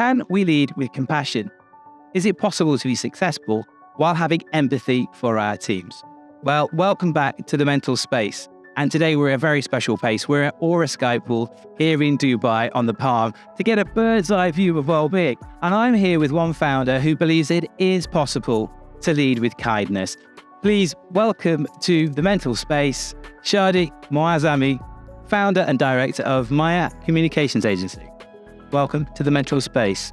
Can we lead with compassion? Is it possible to be successful while having empathy for our teams? Well, welcome back to The Mental Space. And today we're at a very special place. We're at Aura Sky Pool here in Dubai on the Palm to get a bird's eye view of well-being. And I'm here with one founder who believes it is possible to lead with kindness. Please welcome to The Mental Space, Shadi Moazami, founder and director of MAIA Communications Agency. Welcome to The Mental Space.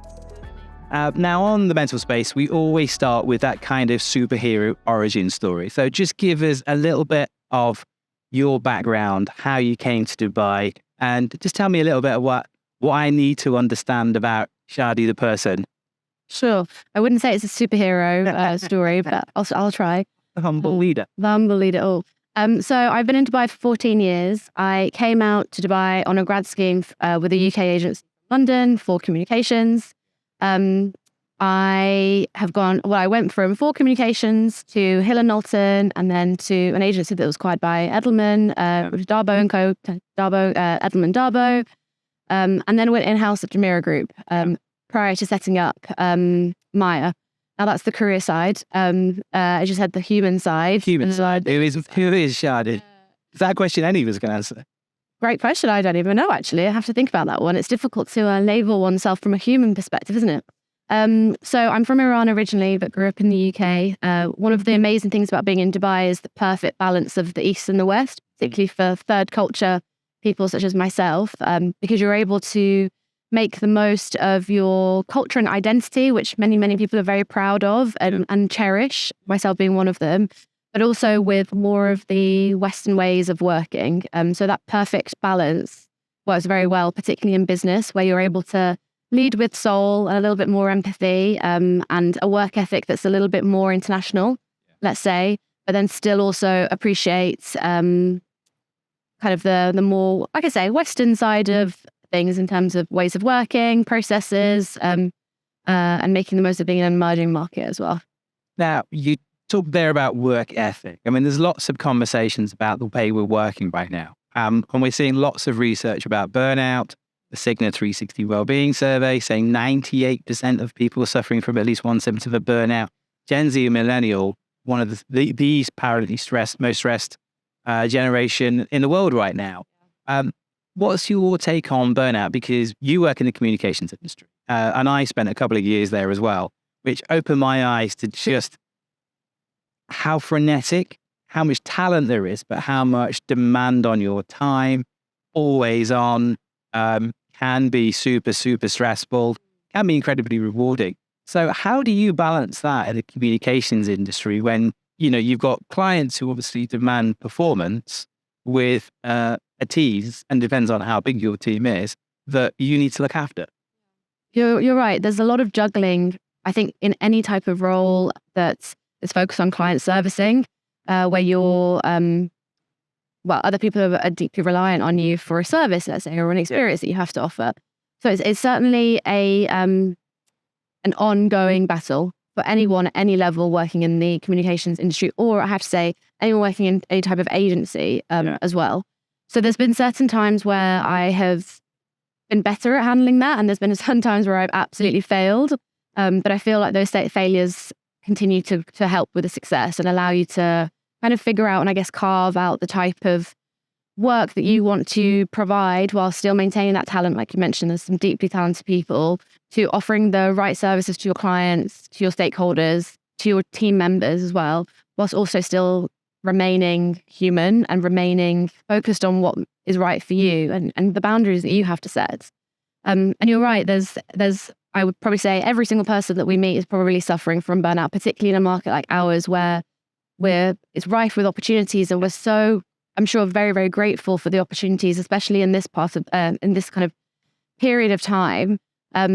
Now on The Mental Space, we always start with that kind of superhero origin story. So just give us a little bit of your background, how you came to Dubai, and just tell me a little bit of what I need to understand about Shadi the person. Sure. I wouldn't say it's a superhero story, but I'll try. The humble leader. The humble leader. So I've been in Dubai for 14 years. I came out to Dubai on a grad scheme with a UK agency in London for communications. I went from 4 Communications to Hill & Knowlton and then to an agency that was acquired by Edelman, Darbo & Co, Edelman Darbo, and then went in-house at Jumeirah Group prior to setting up MAIA. Now that's the career side. I just had the human side. Human side. Who is Shadi? Is that a question any of us can answer? Great question. I don't even know, actually. I have to think about that one. It's difficult to label oneself from a human perspective, isn't it? So I'm from Iran originally, but grew up in the UK. One of the amazing things about being in Dubai is the perfect balance of the East and the West, particularly for third culture people such as myself, because you're able to make the most of your culture and identity, which many, many people are very proud of and cherish, myself being one of them, but also with more of the Western ways of working. So that perfect balance works very well, particularly in business, where you're able to lead with soul and a little bit more empathy, and a work ethic that's a little bit more international, let's say, but then still also appreciates kind of the more, like I say, Western side of things in terms of ways of working, processes, and making the most of being an emerging market as well. Now, you talked there about work ethic. I mean, there's lots of conversations about the way we're working right now. And we're seeing lots of research about burnout. The Cigna 360 Wellbeing Survey saying 98% of people are suffering from at least one symptom of burnout. Gen Z and millennial, one of these apparently most stressed generation in the world right now. What's your take on burnout? Because you work in the communications industry, and I spent a couple of years there as well, which opened my eyes to just how frenetic, how much talent there is, but how much demand on your time, always on, can be super, super stressful, can be incredibly rewarding. So how do you balance that in the communications industry when, you've got clients who obviously demand performance with a tease, and depends on how big your team is, that you need to look after? You're right. There's a lot of juggling, I think, in any type of role that is focused on client servicing, where you're other people are deeply reliant on you for a service, let's say, or an experience that you have to offer. So it's certainly an ongoing battle for anyone at any level working in the communications industry, or I have to say, anyone working in any type of agency as well. So there's been certain times where I have been better at handling that, and there's been some times where I've absolutely failed. But I feel like those failures continue to help with the success and allow you to kind of figure out and I guess carve out the type of work that you want to provide while still maintaining that talent. Like you mentioned, there's some deeply talented people, to offering the right services to your clients, to your stakeholders, to your team members as well, whilst also still remaining human and remaining focused on what is right for you and the boundaries that you have to set. And you're right, there's I would probably say every single person that we meet is probably suffering from burnout, particularly in a market like ours where it's rife with opportunities, and we're so, I'm sure, very, very grateful for the opportunities, especially in this part of in this kind of period of time. But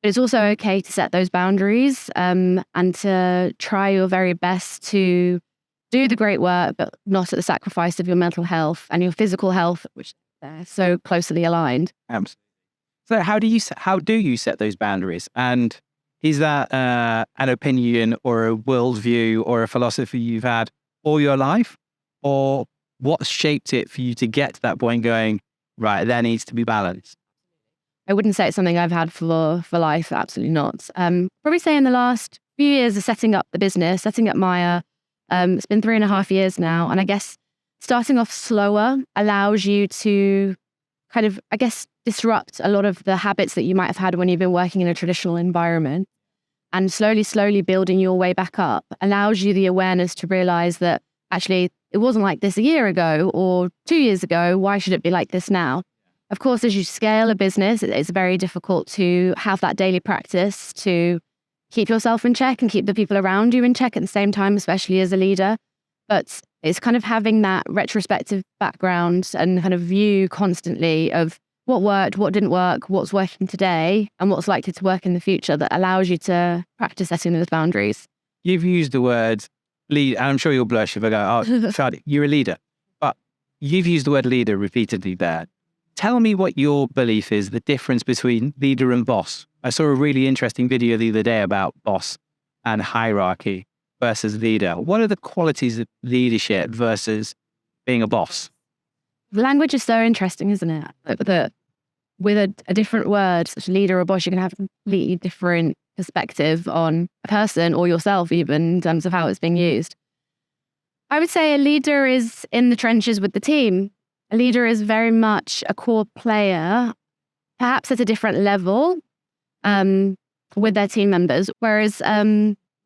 it's also okay to set those boundaries and to try your very best to do the great work, but not at the sacrifice of your mental health and your physical health, which they're so closely aligned. Absolutely. So how do you set those boundaries? And is that an opinion or a worldview or a philosophy you've had all your life? Or what's shaped it for you to get to that point going, right, there needs to be balance? I wouldn't say it's something I've had for life. Absolutely not. Probably say in the last few years of setting up the business, setting up MAIA, it's been 3.5 years now. And I guess starting off slower allows you to kind of, I guess, disrupt a lot of the habits that you might have had when you've been working in a traditional environment. And slowly building your way back up allows you the awareness to realize that actually it wasn't like this a year ago or 2 years ago. Why should it be like this now? Of course, as you scale a business, it's very difficult to have that daily practice to keep yourself in check and keep the people around you in check at the same time, especially as a leader. But it's kind of having that retrospective background and kind of view constantly of what worked, what didn't work, what's working today, and what's likely to work in the future that allows you to practice setting those boundaries. You've used the word lead, and I'm sure you'll blush if I go, oh, Shadi, you're a leader. But you've used the word leader repeatedly there. Tell me what your belief is, the difference between leader and boss. I saw a really interesting video the other day about boss and hierarchy versus leader. What are the qualities of leadership versus being a boss? Language is so interesting, isn't it? That with a different word, such a leader or boss, you can have a completely different perspective on a person or yourself, even in terms of how it's being used. I would say a leader is in the trenches with the team. A leader is very much a core player, perhaps at a different level with their team members. Whereas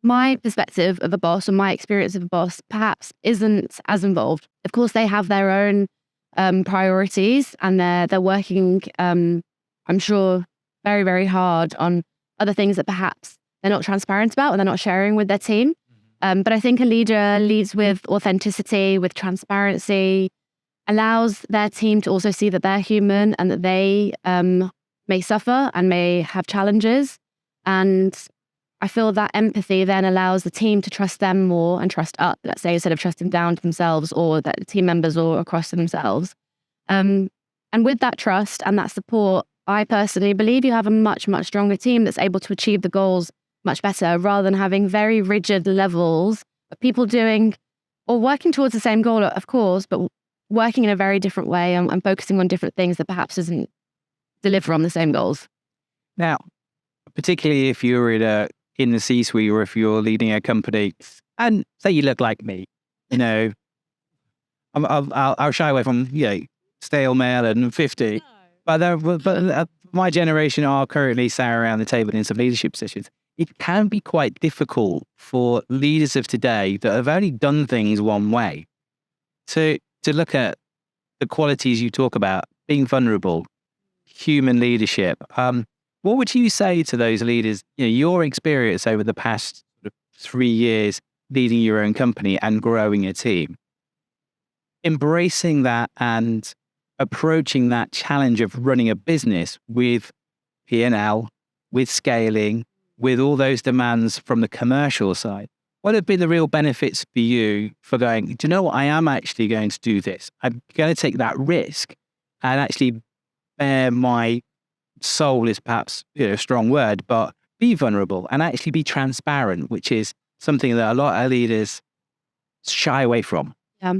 my perspective of a boss or my experience of a boss perhaps isn't as involved. Of course, they have their own priorities and they're working, I'm sure, very, very hard on other things that perhaps they're not transparent about or they're not sharing with their team. But I think a leader leads with authenticity, with transparency, allows their team to also see that they're human and that they may suffer and may have challenges. And I feel that empathy then allows the team to trust them more and trust up, let's say, instead of trusting down to themselves or that the team members or across to themselves. And with that trust and that support, I personally believe you have a much, much stronger team that's able to achieve the goals much better rather than having very rigid levels of people doing or working towards the same goal, of course, but working in a very different way and focusing on different things that perhaps doesn't deliver on the same goals. Now, particularly if you're in the C-suite or if you're leading a company and say you look like me, I'll shy away from, stale male and 50. No. But my generation are currently sat around the table in some leadership positions. It can be quite difficult for leaders of today that have only done things one way to look at the qualities you talk about, being vulnerable, human leadership. What would you say to those leaders, your experience over the past 3 years leading your own company and growing a team, embracing that and approaching that challenge of running a business with P&L, with scaling, with all those demands from the commercial side? What have been the real benefits for you for going, do you know what, I am actually going to do this. I'm going to take that risk and actually bear my soul is perhaps a strong word, but be vulnerable and actually be transparent, which is something that a lot of leaders shy away from. Yeah.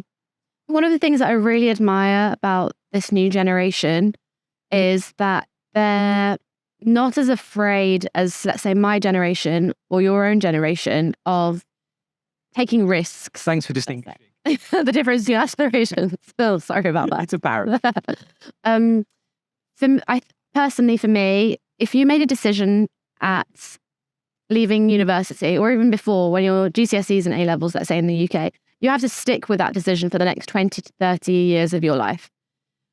One of the things that I really admire about this new generation is that they're not as afraid as, let's say, my generation or your own generation of taking risks. Thanks for distinguishing. The difference in aspirations. Oh, sorry about that. It's apparent. Personally, for me, if you made a decision at leaving university or even before when you're GCSEs and A-levels, let's say in the UK, you have to stick with that decision for the next 20 to 30 years of your life.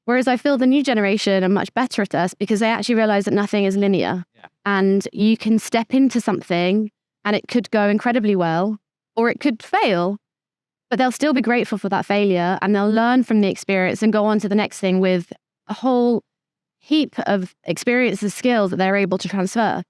Whereas I feel the new generation are much better at us because they actually realize that nothing is linear. Yeah. And you can step into something and it could go incredibly well or it could fail, but they'll still be grateful for that failure and they'll learn from the experience and go on to the next thing with a whole heap of experiences, skills that they're able to transfer.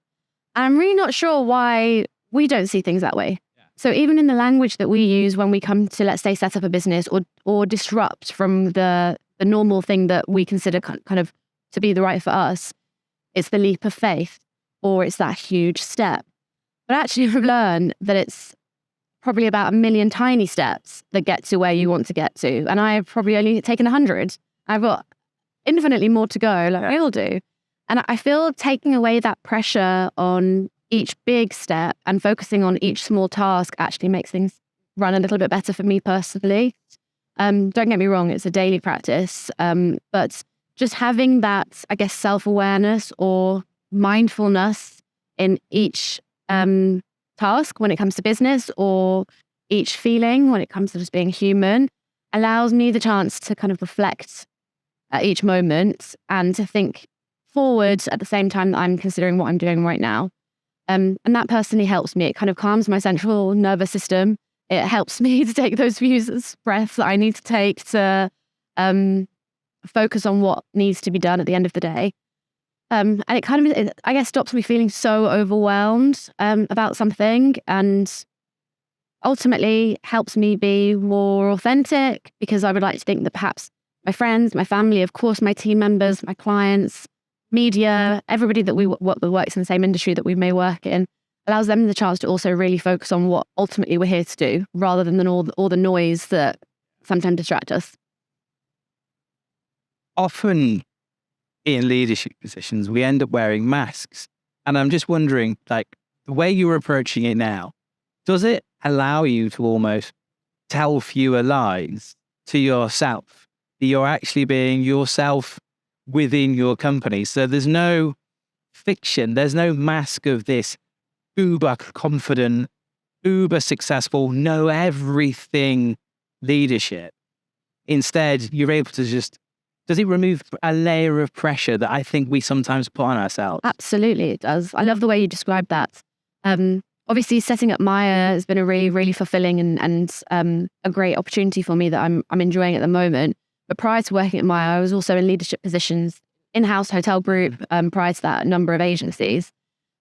And I'm really not sure why we don't see things that way. Yeah. So even in the language that we use when we come to, let's say, set up a business or disrupt from the normal thing that we consider kind of to be the right for us, it's the leap of faith or it's that huge step. But actually I've learned that it's probably about 1 million tiny steps that get to where you want to get to. And I've probably only taken 100. I've got infinitely more to go, like we all do. And I feel taking away that pressure on each big step and focusing on each small task actually makes things run a little bit better for me personally. Don't get me wrong, it's a daily practice, but just having that, I guess, self-awareness or mindfulness in each task when it comes to business, or each feeling when it comes to just being human, allows me the chance to kind of reflect at each moment and to think forward at the same time that I'm considering what I'm doing right now. And that personally helps me. It kind of calms my central nervous system. It helps me to take those few breaths that I need to take to focus on what needs to be done at the end of the day. And it kind of, I guess, stops me feeling so overwhelmed about something, and ultimately helps me be more authentic, because I would like to think that perhaps my friends, my family, of course, my team members, my clients, media, everybody that works in the same industry that we may work in, allows them the chance to also really focus on what ultimately we're here to do, rather than all the noise that sometimes distract us. Often in leadership positions, we end up wearing masks. And I'm just wondering, like, the way you're approaching it now, does it allow you to almost tell fewer lies to yourself? That you're actually being yourself within your company. So there's no fiction, there's no mask of this uber confident, uber successful, know everything leadership. Instead, you're able to just, does it remove a layer of pressure that I think we sometimes put on ourselves? Absolutely, it does. I love the way you described that. Obviously, setting up MAIA has been a really, really fulfilling and a great opportunity for me that I'm enjoying at the moment. But prior to working at MAIA, I was also in leadership positions, in-house hotel group, prior to that, a number of agencies.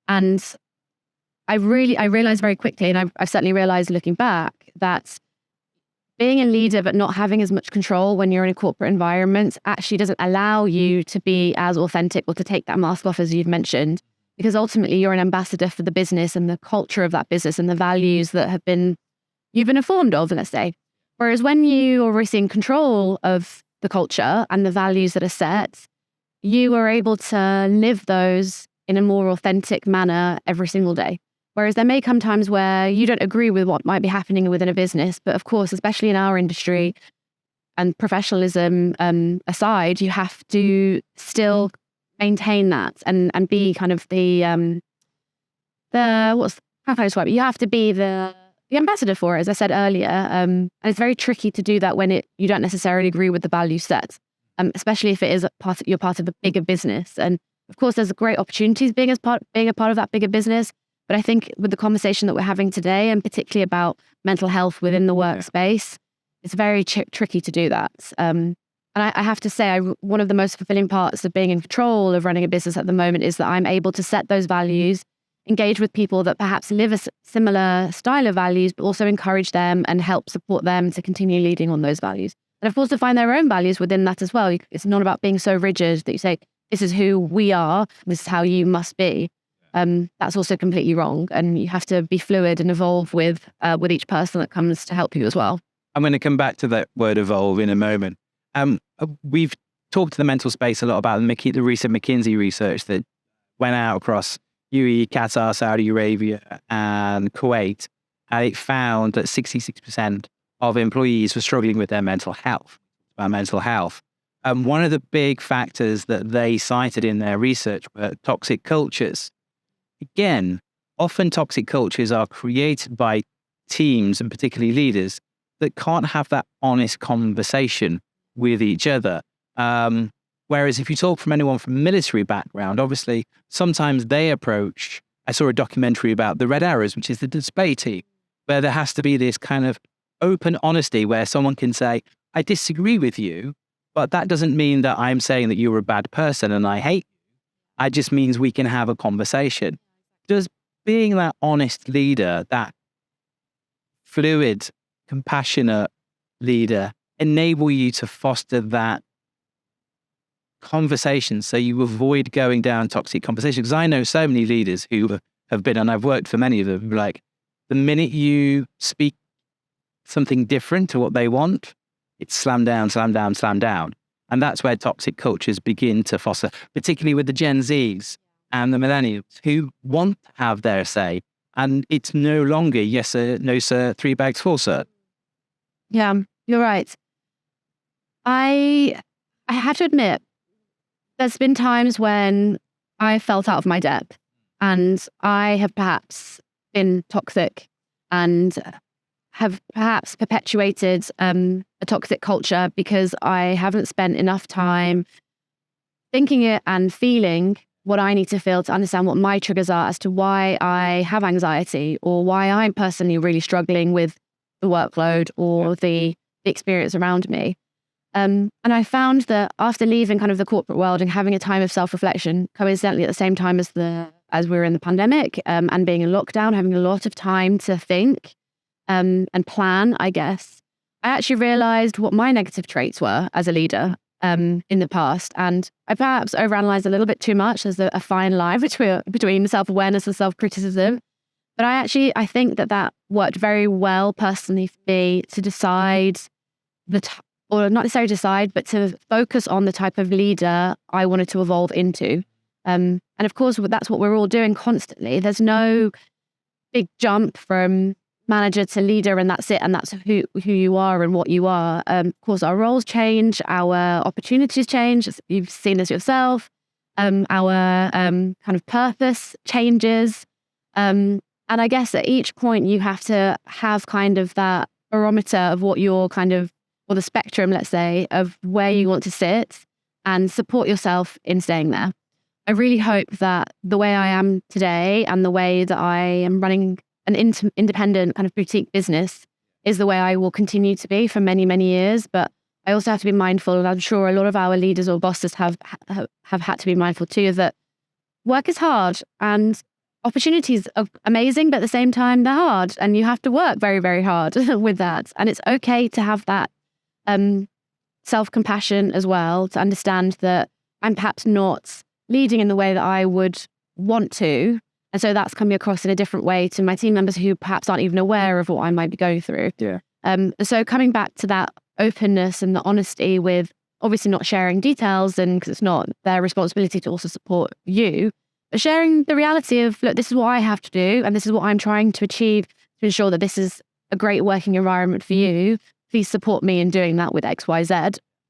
And I realized very quickly, and I've certainly realized looking back, that being a leader but not having as much control when you're in a corporate environment actually doesn't allow you to be as authentic or to take that mask off, as you've mentioned, because ultimately you're an ambassador for the business and the culture of that business and the values that you've been informed of, let's say. Whereas when you are in control of the culture and the values that are set, you are able to live those in a more authentic manner every single day. Whereas there may come times where you don't agree with what might be happening within a business, but of course, especially in our industry and professionalism aside, you have to still maintain that and be kind of how can I describe it? You have to be the ambassador for it, as I said earlier. And it's very tricky to do that when you don't necessarily agree with the value set, especially if it is you're part of a bigger business. And of course, there's great opportunities being a part of that bigger business. But I think with the conversation that we're having today, and particularly about mental health within the workspace, it's very tricky to do that. And I have to say, one of the most fulfilling parts of being in control of running a business at the moment is that I'm able to set those values, engage with people that perhaps live a similar style of values, but also encourage them and help support them to continue leading on those values. And of course, to find their own values within that as well. It's not about being so rigid that you say, this is who we are, this is how you must be. That's also completely wrong. And you have to be fluid and evolve with each person that comes to help you as well. I'm going to come back to that word evolve in a moment. We've talked to the mental space a lot about the recent McKinsey research that went out across UAE, Qatar, Saudi Arabia, and Kuwait. And it found that 66% of employees were struggling with their mental health. One of the big factors that they cited in their research were toxic cultures. Again, often toxic cultures are created by teams and particularly leaders that can't have that honest conversation with each other. Whereas if you talk from anyone from a military background, obviously, sometimes they approach, I saw a documentary about the Red Arrows, which is the display team, where there has to be this kind of open honesty where someone can say, I disagree with you, but that doesn't mean that I'm saying that you're a bad person and I hate you. It just means we can have a conversation. Does being that honest leader, that fluid, compassionate leader, enable you to foster that conversation so you avoid going down toxic conversations? Because I know so many leaders who have been, and I've worked for many of them, like the minute you speak something different to what they want, it's slam down, slam down, slam down. And that's where toxic cultures begin to foster, particularly with the Gen Zs and the millennials who want to have their say. And it's no longer, yes, sir, no, sir, 3 bags full, sir. Yeah, you're right. I have to admit, there's been times when I felt out of my depth and I have perhaps been toxic and have perhaps perpetuated a toxic culture because I haven't spent enough time thinking it and feeling what I need to feel to understand what my triggers are as to why I have anxiety or why I'm personally really struggling with the workload or the experience around me. And I found that after leaving kind of the corporate world and having a time of self-reflection, coincidentally at the same time as we were in the pandemic and being in lockdown, having a lot of time to think and plan, I guess, I actually realized what my negative traits were as a leader in the past. And I perhaps overanalyzed a little bit too much. There's a fine line between self-awareness and self-criticism. But I think that worked very well personally for me to decide or not necessarily decide, but to focus on the type of leader I wanted to evolve into. And of course, that's what we're all doing constantly. There's no big jump from manager to leader and that's it. And that's who you are and what you are. Of course, our roles change, our opportunities change. You've seen this yourself. Our kind of purpose changes. And I guess at each point you have to have kind of that barometer of what your kind of, or the spectrum, let's say, of where you want to sit and support yourself in staying there. I really hope that the way I am today and the way that I am running an independent kind of boutique business is the way I will continue to be for many, many years. But I also have to be mindful, and I'm sure a lot of our leaders or bosses have had to be mindful too, that work is hard and opportunities are amazing, but at the same time, they're hard and you have to work very, very hard with that. And it's okay to have that self-compassion as well, to understand that I'm perhaps not leading in the way that I would want to. And so that's coming across in a different way to my team members who perhaps aren't even aware of what I might be going through. Yeah. So coming back to that openness and the honesty with obviously not sharing details, and because it's not their responsibility to also support you, but sharing the reality of, look, this is what I have to do and this is what I'm trying to achieve to ensure that this is a great working environment for you. Please support me in doing that with X, Y, Z,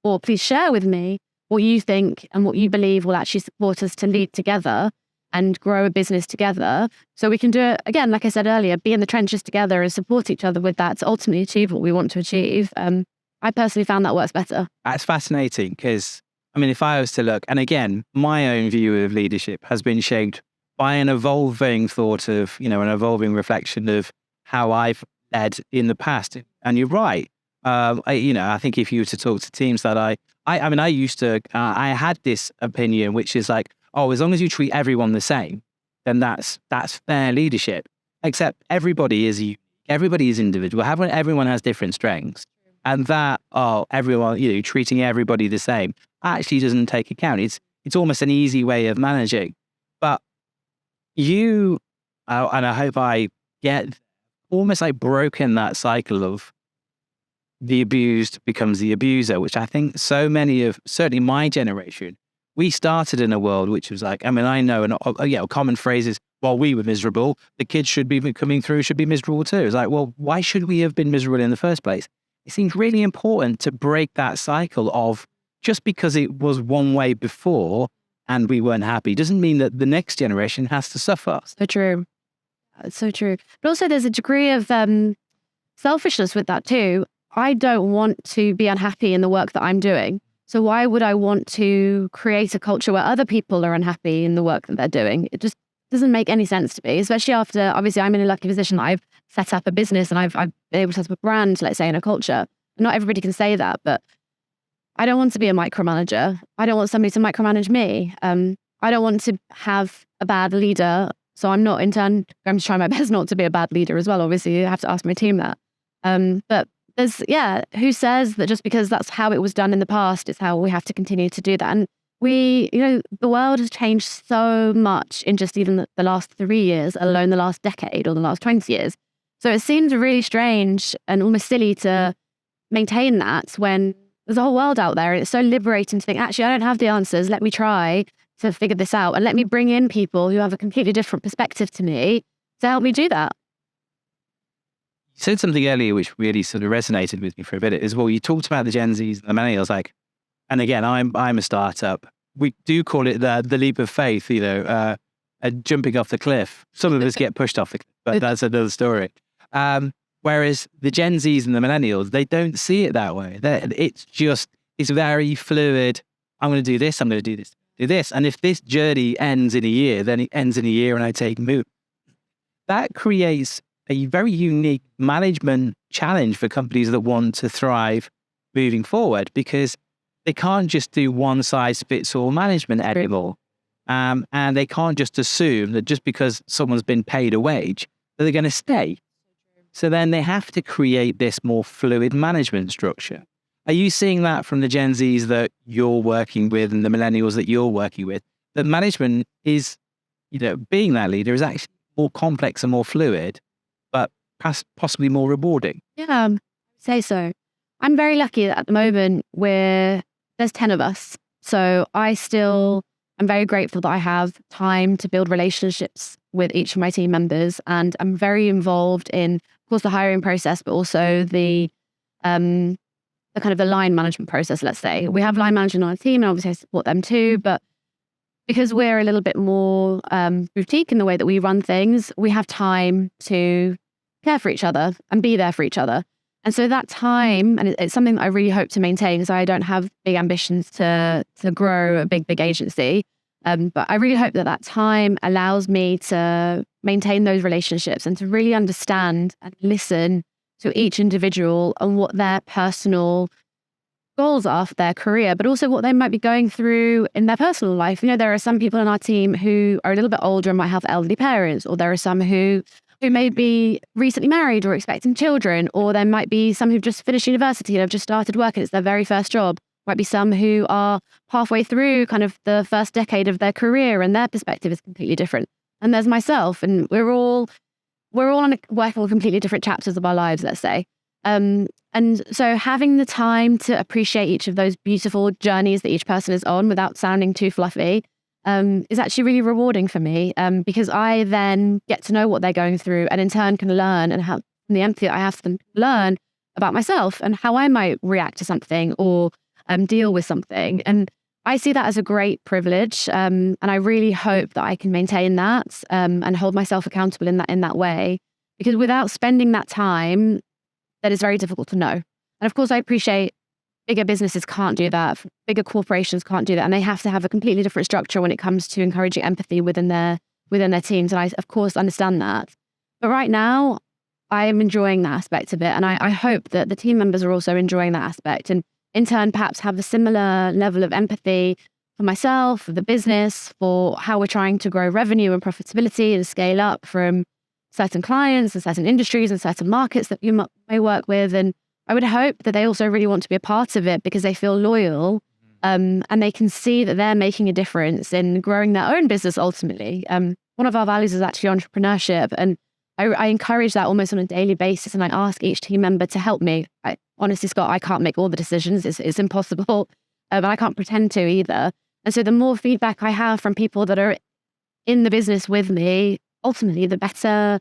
or please share with me what you think and what you believe will actually support us to lead together and grow a business together. So we can do it, again, like I said earlier, be in the trenches together and support each other with that to ultimately achieve what we want to achieve. I personally found that works better. That's fascinating because, I mean, if I was to look, and again, my own view of leadership has been shaped by an evolving thought of, an evolving reflection of how I've led in the past. And you're right. I think if you were to talk to teams that I had this opinion, which is like, oh, as long as you treat everyone the same, then that's fair leadership. Except everybody is unique. Everybody is individual. Everyone has different strengths. And that, everyone, treating everybody the same actually doesn't take account. It's almost an easy way of managing. But you, and I hope I get almost like broken that cycle of the abused becomes the abuser, which I think so many of, certainly my generation, we started in a world which was like, I know, a common phrase is, well, we were miserable. The kids should be coming through, should be miserable too. It's like, well, why should we have been miserable in the first place? It seems really important to break that cycle of just because it was one way before and we weren't happy doesn't mean that the next generation has to suffer. So true. It's so true. But also there's a degree of selfishness with that too. I don't want to be unhappy in the work that I'm doing. So why would I want to create a culture where other people are unhappy in the work that they're doing? It just doesn't make any sense to me, especially after, obviously, I'm in a lucky position. I've set up a business and I've been able to set up a brand, let's say, in a culture. Not everybody can say that, but I don't want to be a micromanager. I don't want somebody to micromanage me. I don't want to have a bad leader. So I'm not, in turn, going to try my best not to be a bad leader as well. Obviously, you have to ask my team that. But there's, who says that just because that's how it was done in the past, it's how we have to continue to do that. And the world has changed so much in just even the last 3 years, alone the last decade or the last 20 years. So it seems really strange and almost silly to maintain that when there's a whole world out there, and it's so liberating to think, actually, I don't have the answers. Let me try to figure this out, and let me bring in people who have a completely different perspective to me to help me do that. You said something earlier which really sort of resonated with me for a bit as well. You talked about the Gen Zs and the millennials, like, and again, I'm a startup. We do call it the leap of faith, jumping off the cliff. Some of us get pushed off the cliff, but that's another story. Whereas the Gen Zs and the millennials, they don't see it that way. It's very fluid. I'm going to do this. I'm going to do this. And if this journey ends in a year, then it ends in a year and I take a move. That creates a very unique management challenge for companies that want to thrive moving forward, because they can't just do one size fits all management anymore. And they can't just assume that just because someone's been paid a wage, that they're going to stay. So then they have to create this more fluid management structure. Are you seeing that from the Gen Zs that you're working with and the millennials that you're working with, that management is, being that leader is actually more complex and more fluid, but possibly more rewarding? Yeah, I'd say so. I'm very lucky that at the moment there's 10 of us. So I'm very grateful that I have time to build relationships with each of my team members. And I'm very involved in, of course, the hiring process, but also the kind of the line management process, let's say. We have line managers on our team, and obviously I support them too. But because we're a little bit more boutique in the way that we run things, we have time to care for each other and be there for each other. And so that time, and it's something that I really hope to maintain, because I don't have big ambitions to grow a big agency. But I really hope that time allows me to maintain those relationships and to really understand and listen to each individual and what their personal goals are for their career, but also what they might be going through in their personal life. There are some people in our team who are a little bit older and might have elderly parents, or there are some who may be recently married or expecting children, or there might be some who've just finished university and have just started work and it's their very first job. Might be some who are halfway through kind of the first decade of their career and their perspective is completely different. And there's myself, and we're all working on completely different chapters of our lives, let's say. And so having the time to appreciate each of those beautiful journeys that each person is on without sounding too fluffy is actually really rewarding for me, because I then get to know what they're going through, and in turn can learn and have the empathy that I have for them, learn about myself and how I might react to something or deal with something. And I see that as a great privilege, and I really hope that I can maintain that and hold myself accountable in that way, because without spending that time, that is very difficult to know. And of course, I appreciate bigger businesses can't do that. Bigger corporations can't do that. And they have to have a completely different structure when it comes to encouraging empathy within their teams. And I, of course, understand that. But right now, I am enjoying that aspect of it. And I hope that the team members are also enjoying that aspect, and in turn, perhaps have a similar level of empathy for myself, for the business, for how we're trying to grow revenue and profitability and scale up from certain clients and certain industries and certain markets that you may work with. And I would hope that they also really want to be a part of it because they feel loyal, and they can see that they're making a difference in growing their own business ultimately. One of our values is actually entrepreneurship, and I encourage that almost on a daily basis, and I ask each team member to help me. Honestly, Scott, I can't make all the decisions. It's impossible, but I can't pretend to either. And so the more feedback I have from people that are in the business with me, ultimately, the better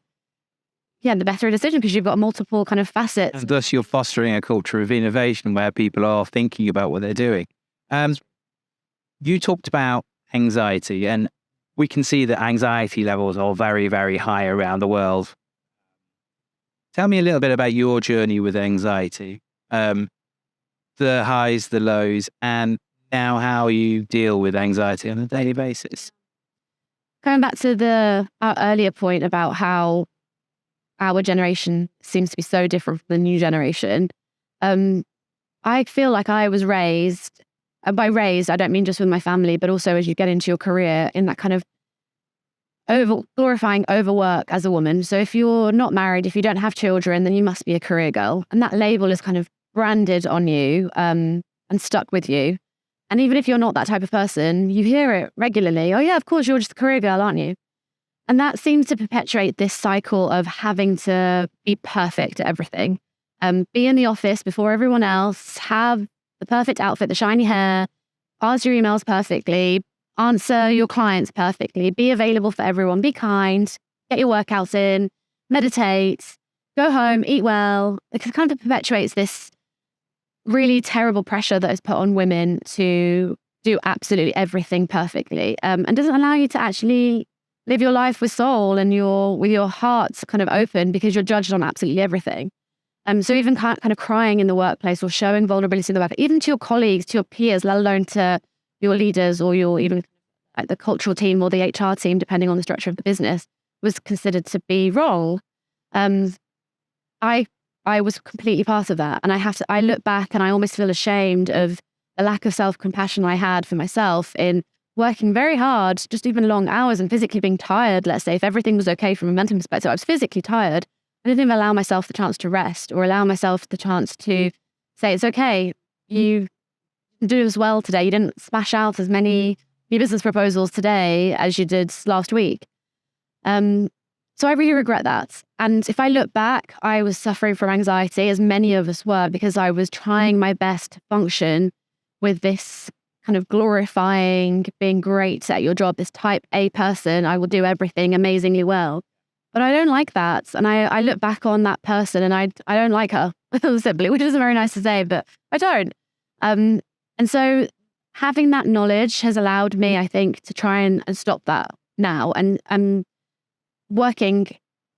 a decision, because you've got multiple kind of facets. And thus you're fostering a culture of innovation where people are thinking about what they're doing. You talked about anxiety, and we can see that anxiety levels are very, very high around the world. Tell me a little bit about your journey with anxiety, the highs, the lows, and now how you deal with anxiety on a daily basis. Going back to our earlier point about how our generation seems to be so different from the new generation, I feel like I was raised, and by raised, I don't mean just with my family, but also as you get into your career, in that kind of glorifying overwork as a woman. So if you're not married, if you don't have children, then you must be a career girl. And that label is kind of branded on you and stuck with you. And even if you're not that type of person, you hear it regularly. Oh yeah, of course, you're just a career girl, aren't you? And that seems to perpetuate this cycle of having to be perfect at everything. Be in the office before everyone else, have the perfect outfit, the shiny hair, answer your emails perfectly, answer your clients perfectly, be available for everyone, be kind, get your workouts in, meditate, go home, eat well. It kind of perpetuates this really terrible pressure that is put on women to do absolutely everything perfectly, and doesn't allow you to actually live your life with soul and with your heart kind of open, because you're judged on absolutely everything. So even kind of crying in the workplace or showing vulnerability in the work, even to your colleagues, to your peers, let alone to your leaders or your even like the cultural team or the HR team, depending on the structure of the business, was considered to be wrong. I was completely part of that. And I look back and I almost feel ashamed of the lack of self-compassion I had for myself in working very hard, just even long hours and physically being tired. Let's say if everything was okay from a mental perspective, I was physically tired. I didn't even allow myself the chance to rest or allow myself the chance to say, it's okay. You do as well today. You didn't smash out as many new business proposals today as you did last week. So I really regret that. And if I look back, I was suffering from anxiety, as many of us were, because I was trying my best to function with this kind of glorifying being great at your job, this type A person. I will do everything amazingly well. But I don't like that. And I look back on that person and I don't like her, simply, which isn't very nice to say, but I don't. And so having that knowledge has allowed me, I think, to try and stop that now. And working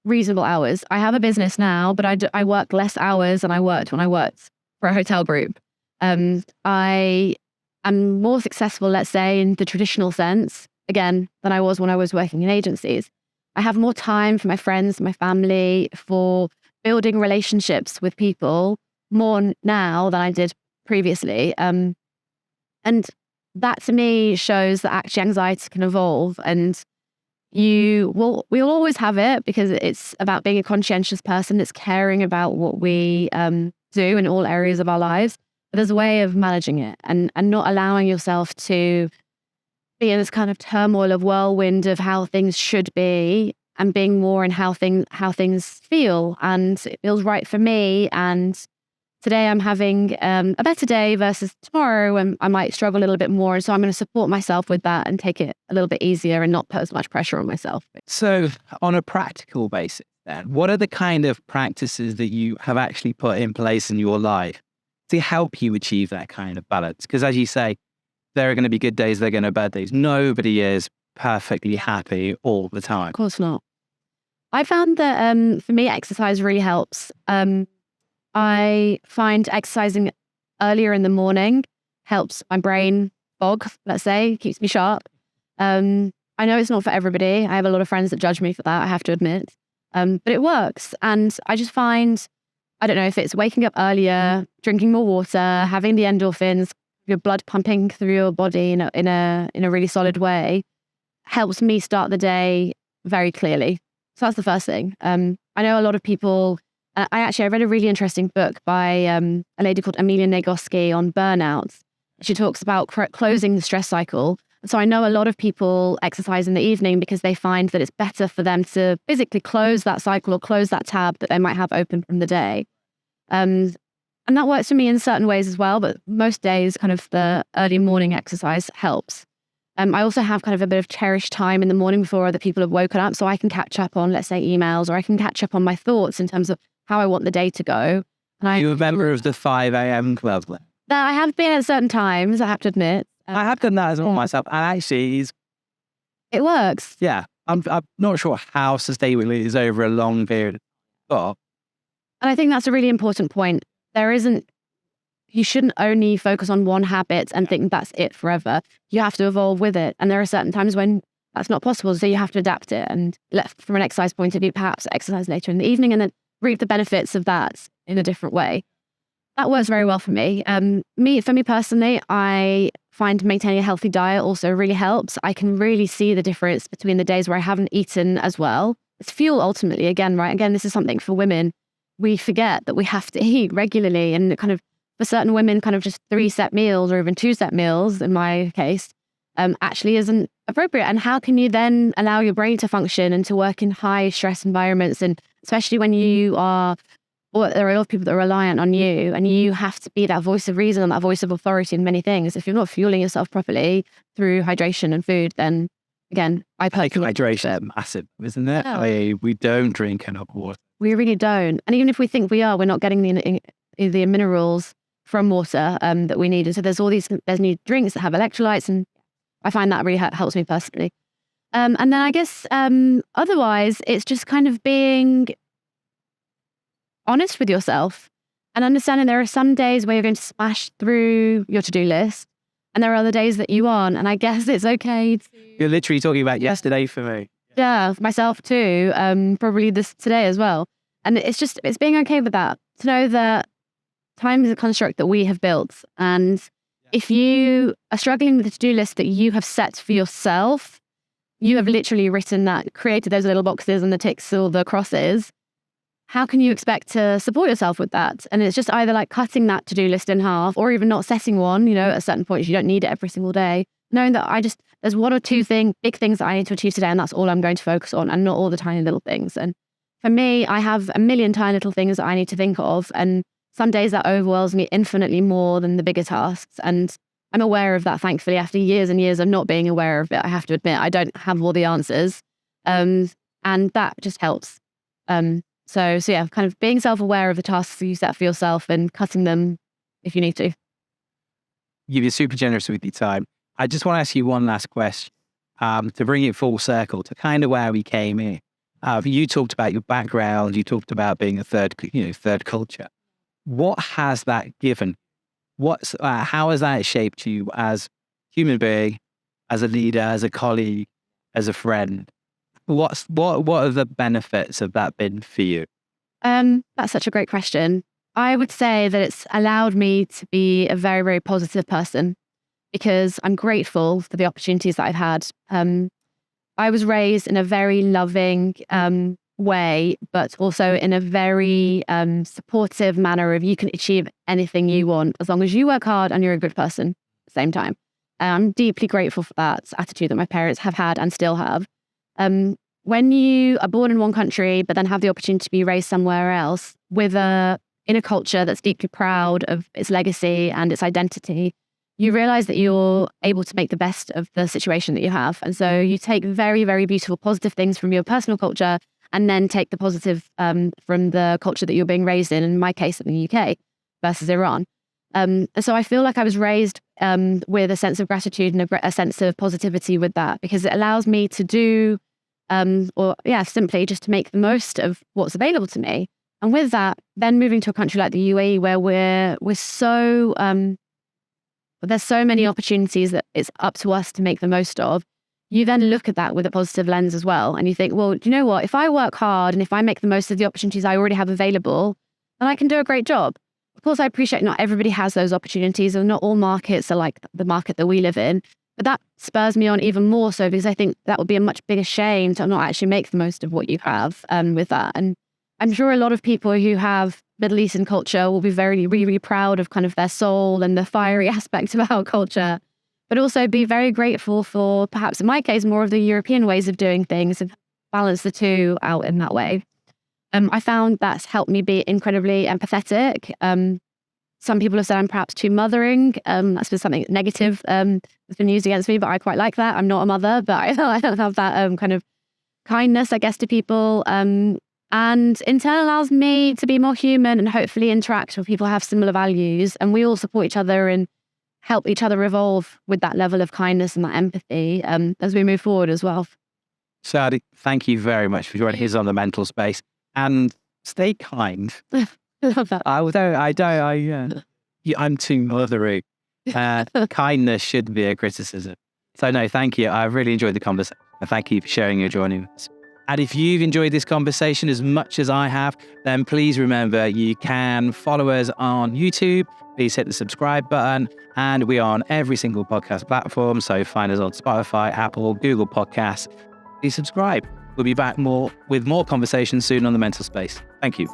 reasonable hours. I have a business now, but I work less hours than I worked when I worked for a hotel group. I am more successful, let's say, in the traditional sense, again, than I was when I was working in agencies. I have more time for my friends, my family, for building relationships with people more now than I did previously. And that to me shows that actually anxiety can evolve, and we'll always have it because it's about being a conscientious person. It's caring about what we do in all areas of our lives. But there's a way of managing it and not allowing yourself to be in this kind of turmoil of whirlwind of how things should be, and being more in how things feel. And it feels right for me. And today I'm having a better day versus tomorrow when I might struggle a little bit more. So I'm going to support myself with that and take it a little bit easier and not put as much pressure on myself. So on a practical basis then, what are the kind of practices that you have actually put in place in your life to help you achieve that kind of balance? Because as you say, there are going to be good days, there are going to be bad days. Nobody is perfectly happy all the time. Of course not. I found that for me, exercise really helps. I find exercising earlier in the morning helps my brain fog, let's say, keeps me sharp. I know it's not for everybody. I have a lot of friends that judge me for that, I have to admit. But it works. And I just find, I don't know if it's waking up earlier, drinking more water, having the endorphins, your blood pumping through your body in a really solid way, helps me start the day very clearly. So that's the first thing. I know a lot of people. I read a really interesting book by a lady called Amelia Nagoski on burnout. She talks about closing the stress cycle. So I know a lot of people exercise in the evening because they find that it's better for them to physically close that cycle or close that tab that they might have open from the day. And that works for me in certain ways as well, but most days kind of the early morning exercise helps. I also have kind of a bit of cherished time in the morning before other people have woken up, so I can catch up on, let's say, emails, or I can catch up on my thoughts in terms of how I want the day to go. And you're a member of the 5 a.m. club? That I have been at certain times, I have to admit. I have done that as well myself, and actually it works. Yeah, I'm not sure how sustainable it is over a long period, but and I think that's a really important point. You shouldn't only focus on one habit and think that's it forever. You have to evolve with it, and there are certain times when that's not possible, so you have to adapt it. And from an exercise point of view, perhaps exercise later in the evening, and then reap the benefits of that in a different way. That works very well for me. For me personally, I find maintaining a healthy diet also really helps. I can really see the difference between the days where I haven't eaten as well. It's fuel ultimately, again, right? Again, this is something for women. We forget that we have to eat regularly, and kind of for certain women, kind of just 3 set meals or even 2 set meals in my case, actually isn't appropriate. And how can you then allow your brain to function and to work in high stress environments, and especially when you are or there are a lot of people that are reliant on you, and you have to be that voice of reason and that voice of authority in many things. If you're not fueling yourself properly through hydration and food, then again, I personally... Hydration is massive, isn't it? Yeah. We don't drink enough water. We really don't. And even if we think we are, we're not getting the minerals from water that we need. And so there's new drinks that have electrolytes, and I find that really helps me personally. And then I guess otherwise, it's just kind of being honest with yourself and understanding there are some days where you're going to smash through your to-do list, and there are other days that you aren't. And I guess it's okay to... You're literally talking about yesterday for me. Yeah, myself too. Probably today as well. And it's being okay with that, to know that time is a construct that we have built. And if you are struggling with the to-do list that you have set for yourself, you have literally written that, created those little boxes and the ticks or the crosses. How can you expect to support yourself with that? And it's just either like cutting that to-do list in half, or even not setting one, at a certain point. You don't need it every single day. Knowing that there's one or two big things that I need to achieve today, and that's all I'm going to focus on, and not all the tiny little things. And for me, I have a million tiny little things that I need to think of. And some days that overwhelms me infinitely more than the bigger tasks. And I'm aware of that, thankfully, after years and years of not being aware of it. I have to admit, I don't have all the answers. And that just helps. So yeah, kind of being self-aware of the tasks you set for yourself and cutting them if you need to. You've been super generous with your time. I just want to ask you one last question to bring it full circle to kind of where we came in. You talked about your background. You talked about being a third culture. What has that given? How has that shaped you as a human being, as a leader, as a colleague, as a friend? What are the benefits of that been for you? That's such a great question. I would say that it's allowed me to be a very, very positive person, because I'm grateful for the opportunities that I've had. I was raised in a very loving way, but also in a very supportive manner of you can achieve anything you want as long as you work hard and you're a good person at the same time. I'm deeply grateful for that attitude that my parents have had and still have. When you are born in one country, but then have the opportunity to be raised somewhere else in a culture that's deeply proud of its legacy and its identity, you realize that you're able to make the best of the situation that you have. And so you take very, very beautiful, positive things from your personal culture and then take the positive from the culture that you're being raised in my case, in the UK versus Iran. And so I feel like I was raised with a sense of gratitude and a sense of positivity with that, because it allows me to do, simply just to make the most of what's available to me. And with that, then moving to a country like the UAE, where we're so, there's so many opportunities that it's up to us to make the most of. You then look at that with a positive lens as well. And you think, well, do you know what? If I work hard and if I make the most of the opportunities I already have available, then I can do a great job. Of course, I appreciate not everybody has those opportunities, and not all markets are like the market that we live in. But that spurs me on even more so, because I think that would be a much bigger shame to not actually make the most of what you have with that. And I'm sure a lot of people who have Middle Eastern culture will be very, really, really proud of kind of their soul and the fiery aspect of our culture, but also be very grateful for, perhaps in my case, more of the European ways of doing things and balance the two out in that way. I found that's helped me be incredibly empathetic. Some people have said I'm perhaps too mothering. That's been something negative that's been used against me, but I quite like that. I'm not a mother, but I don't have that kind of kindness, I guess, to people. And in turn allows me to be more human and hopefully interact with people who have similar values. And we all support each other and help each other evolve with that level of kindness and that empathy as we move forward as well. Shadi, thank you very much for joining us on The Mental Space. And stay kind. I love that. I'm too mothery. Kindness shouldn't be a criticism. So no, thank you. I've really enjoyed the conversation. Thank you for sharing and joining us. And if you've enjoyed this conversation as much as I have, then please remember you can follow us on YouTube. Please hit the subscribe button. And we are on every single podcast platform. So find us on Spotify, Apple, Google Podcasts. Please subscribe. We'll be back with more conversations soon on The Mental Space. Thank you.